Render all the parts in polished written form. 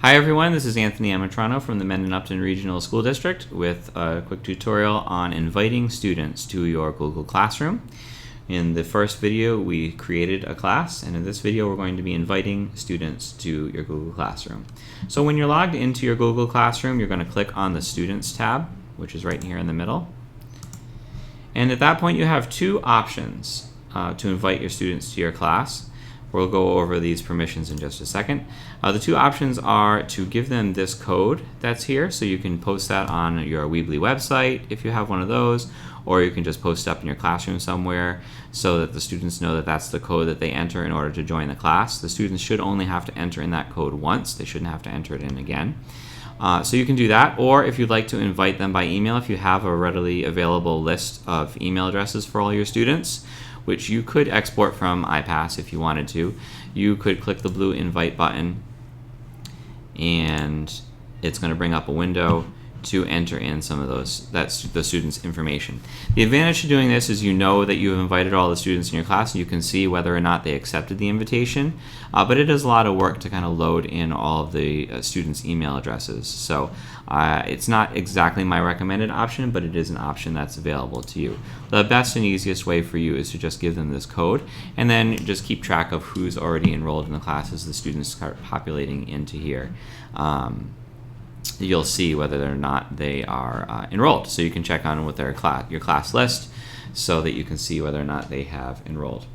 Hi everyone, this is Anthony Amatrano from the Mendon Upton Regional School District with a quick tutorial on inviting students to your Google Classroom. In the first video we created a class, and in this video we're going to be inviting students to your Google Classroom. So when you're logged into your Google Classroom, you're going to click on the Students tab, which is right here in the middle. And at that point you have two options to invite your students to your class. We'll go over these permissions in just a second. The two options are to give them this code that's here, so you can post that on your Weebly website if you have one of those, or you can just post it up in your classroom somewhere so that the students know that that's the code that they enter in order to join the class. The students should only have to enter in that code once. They shouldn't have to enter it in again. So you can do that, or if you'd like to invite them by email, if you have a readily available list of email addresses for all your students, which you could export from iPass if you wanted to. You could click the blue invite button and it's going to bring up a window to enter in some of the students' information. The advantage to doing this is you know that you have invited all the students in your class and you can see whether or not they accepted the invitation, but it is a lot of work to kind of load in all of the students' email addresses. So it's not exactly my recommended option, but it is an option that's available to you. The best and easiest way for you is to just give them this code and then just keep track of who's already enrolled in the class as the students start populating into here. You'll see whether or not they are enrolled. So you can check on with your class list so that you can see whether or not they have enrolled.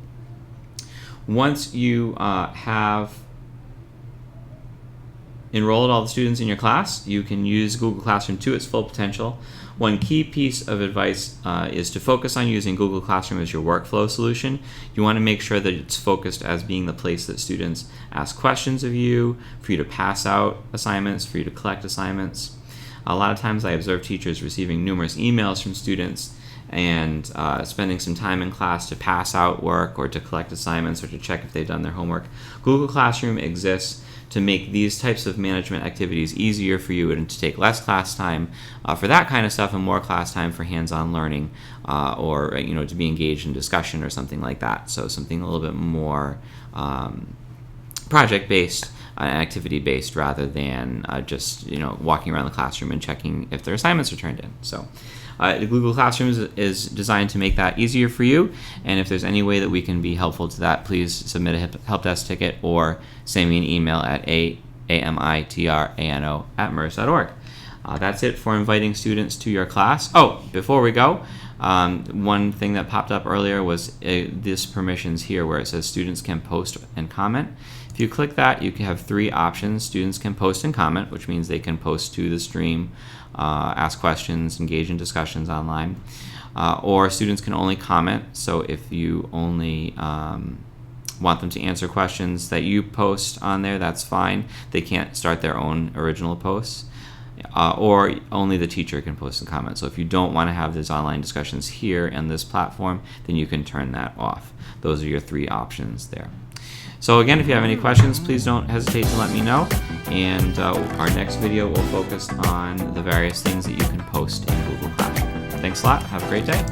Once you have enrolled all the students in your class, you can use Google Classroom to its full potential. One key piece of advice is to focus on using Google Classroom as your workflow solution. You want to make sure that it's focused as being the place that students ask questions of you, for you to pass out assignments, for you to collect assignments. A lot of times I observe teachers receiving numerous emails from students and spending some time in class to pass out work or to collect assignments or to check if they've done their homework. Google Classroom exists to make these types of management activities easier for you and to take less class time for that kind of stuff and more class time for hands-on learning or to be engaged in discussion or something like that. So something a little bit more project-based and activity-based rather than just walking around the classroom and checking if their assignments are turned in. So the Google Classroom is designed to make that easier for you, and if there's any way that we can be helpful to that, please submit a help desk ticket or send me an email at amitrano@mers.org. That's it for inviting students to your class. Oh, before we go, one thing that popped up earlier was this permissions here where it says students can post and comment. If you click that, you can have three options. Students can post and comment, which means they can post to the stream, ask questions, engage in discussions online, or students can only comment. So if you only want them to answer questions that you post on there, that's fine. They can't start their own original posts. Or only the teacher can post and comment. So if you don't want to have these online discussions here in this platform, then you can turn that off. Those are your three options there. So again, if you have any questions, please don't hesitate to let me know. And our next video will focus on the various things that you can post in Google Classroom. Thanks a lot. Have a great day.